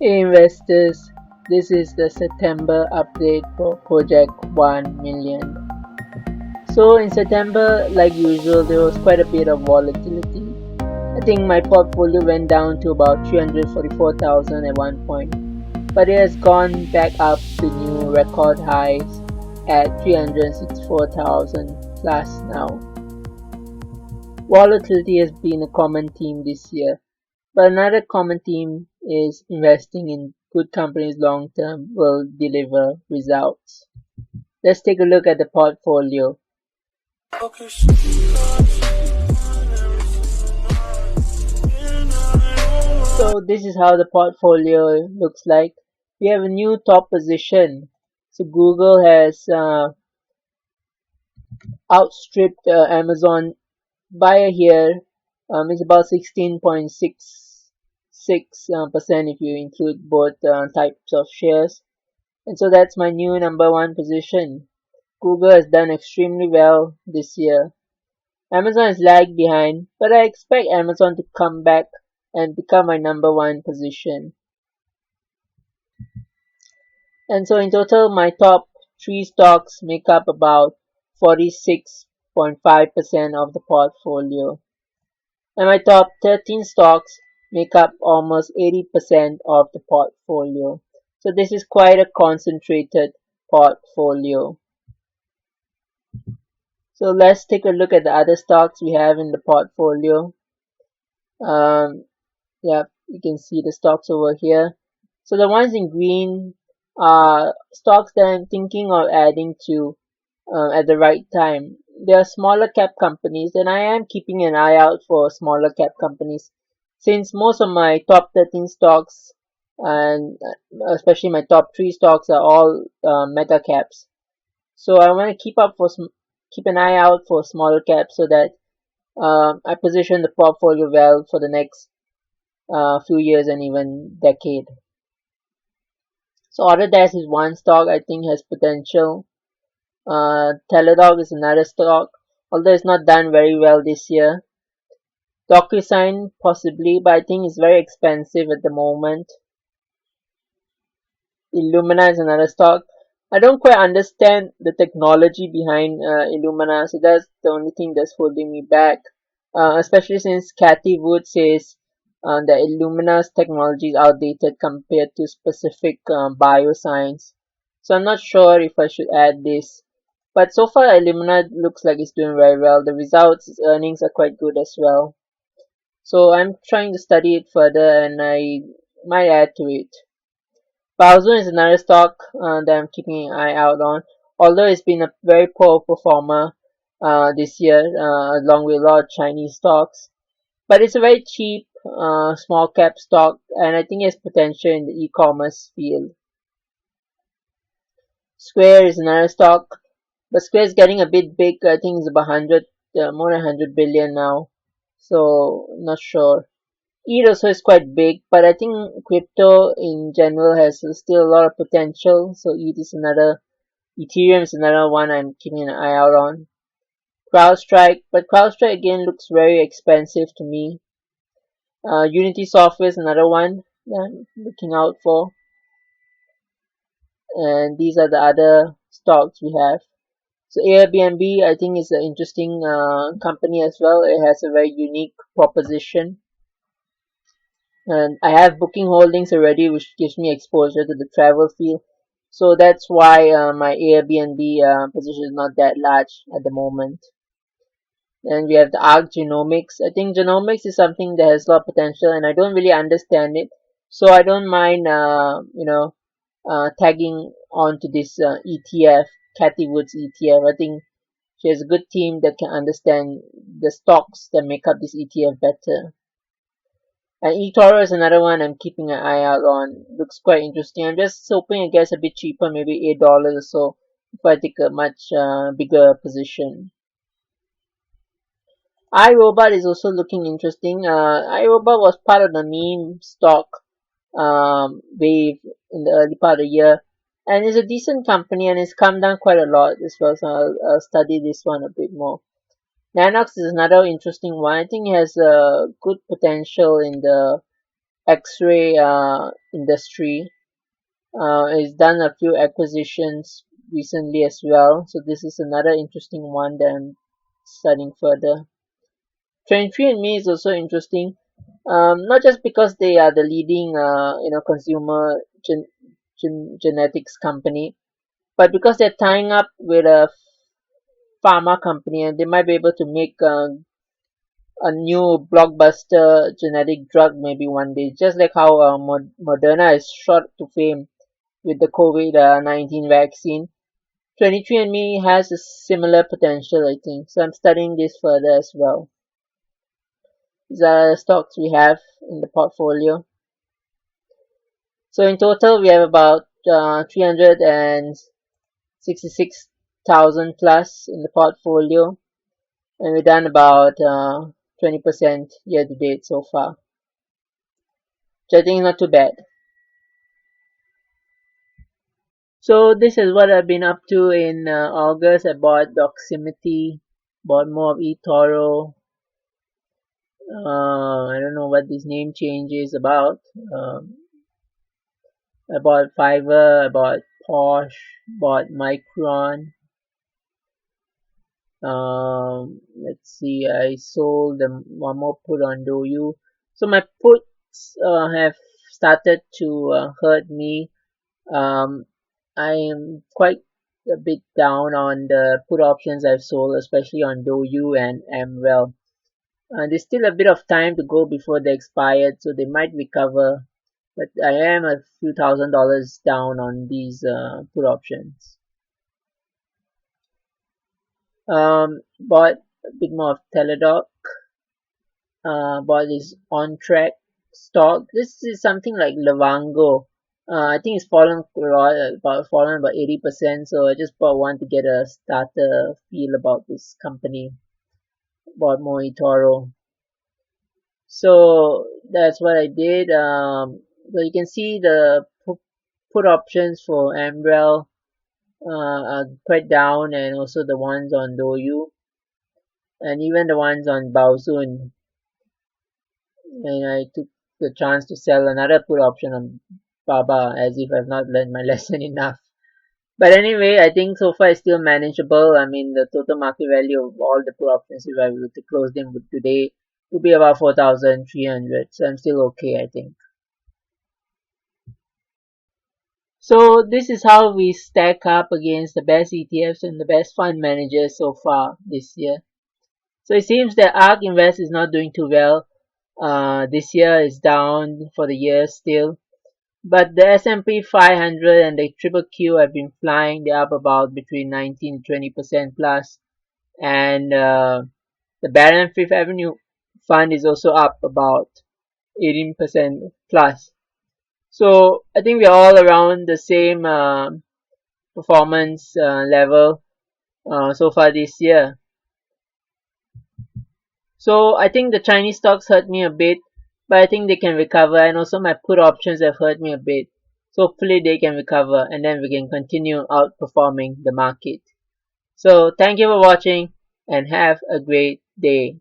Hey investors, this is the September update for Project 1 million. So in September, like usual, there was quite a bit of volatility. I think my portfolio went down to about 344,000 at one point, but it has gone back up to new record highs at 364,000 plus now. Volatility has been a common theme this year. But another common theme is investing in good companies long term will deliver results. Let's take a look at the portfolio. So this is how the portfolio looks like. We have a new top position. So Google has outstripped Amazon by a year. It's about 16.66% if you include both types of shares. And so that's my new number one position. Google has done extremely well this year. Amazon has lagged behind, but I expect Amazon to come back and become my number one position. And so in total, my top 3 stocks make up about 46.5% of the portfolio. And my top 13 stocks make up almost 80% of the portfolio. So this is quite a concentrated portfolio. So let's take a look at the other stocks we have in the portfolio. Yeah, you can see the stocks over here. So the ones in green are stocks that I'm thinking of adding to at the right time. They are smaller cap companies, and I am keeping an eye out for smaller cap companies since most of my top 13 stocks and especially my top 3 stocks are all mega caps. So I want to keep an eye out for smaller caps so that I position the portfolio well for the next few years and even decade. So Autodesk is one stock I think has potential. Teledog is another stock, although it's not done very well this year. DocuSign possibly, but I think it's very expensive at the moment. Illumina is another stock. I don't quite understand the technology behind Illumina, so that's the only thing that's holding me back. Especially since Cathy Wood says that Illumina's technology is outdated compared to specific bioscience. So I'm not sure if I should add this. But so far Illumina looks like it's doing very well. The results, its earnings are quite good as well. So I'm trying to study it further and I might add to it. Baozun is another stock that I'm keeping an eye out on. Although it's been a very poor performer this year, along with a lot of Chinese stocks. But it's a very cheap small cap stock and I think it has potential in the e-commerce field. Square is another stock, but Square is getting a bit big. I think it's about 100, more than 100 billion now. So not sure. ETH also is quite big, but I think crypto in general has still a lot of potential. So Ethereum is another one I'm keeping an eye out on. CrowdStrike, but CrowdStrike again looks very expensive to me. Unity Software is another one that I'm looking out for. And these are the other stocks we have. So Airbnb, I think, is an interesting company as well. It has a very unique proposition. And I have booking holdings already, which gives me exposure to the travel field. So that's why my Airbnb position is not that large at the moment. And we have the ARC Genomics. I think genomics is something that has a lot of potential, and I don't really understand it. So I don't mind, tagging on to this ETF, Cathy Wood's ETF. I think she has a good team that can understand the stocks that make up this ETF better. And etoro is another one I'm keeping an eye out on. Looks quite interesting. I'm just hoping it gets a bit cheaper, maybe $8 or so, if I take a much bigger position. Irobot is also looking interesting. Irobot was part of the meme stock wave in the early part of the year, and it's a decent company and it's come down quite a lot as well. So I'll study this one a bit more. Nanox is another interesting one. I think it has good potential in the X-ray industry. It's done a few acquisitions recently as well. So this is another interesting one that I'm studying further. 23andMe is also interesting, not just because they are the leading, consumer genetics company, but because they're tying up with a pharma company and they might be able to make a new blockbuster genetic drug maybe one day, just like how Moderna is shot to fame with the COVID-19 vaccine. 23andMe has a similar potential, I think. So I'm studying this further as well. These are the stocks we have in the portfolio. So in total, we have about 366,000 plus in the portfolio, and we've done about 20% year to date so far, which I think is not too bad. So this is what I've been up to in August. I bought Doximity, bought more of eToro. I don't know what this name change is about. I bought Fiverr, I bought Porsche, bought Micron. Let's see, I sold one more put on Douyu. So my puts have started to hurt me. I am quite a bit down on the put options I've sold, especially on Douyu and Amwell. There's still a bit of time to go before they expired, so they might recover. But I am a few $1,000s down on these put options. Bought a bit more of Teladoc. Bought this on track stock. This is something like Levango. I think it's fallen about 80%. So I just bought one to get a starter feel about this company. Bought more eToro. So that's what I did. So you can see the put options for Ambrel are quite down, and also the ones on Douyu, and even the ones on Baozun. And I took the chance to sell another put option on Baba, as if I've not learned my lesson enough. But anyway, I think so far it's still manageable. I mean, the total market value of all the put options, if I were to close them today, would be about 4,300. So I'm still okay, I think. So this is how we stack up against the best ETFs and the best fund managers so far this year. So it seems that ARK Invest is not doing too well. This year is down for the year still. But the S&P 500 and the triple Q have been flying. They're up about between 19 to 20% plus. And the Barron Fifth Avenue Fund is also up about 18% plus. So I think we're all around the same performance level so far this year. So I think the Chinese stocks hurt me a bit, but I think they can recover, and also my put options have hurt me a bit. So hopefully they can recover, and then we can continue outperforming the market. So thank you for watching, and have a great day.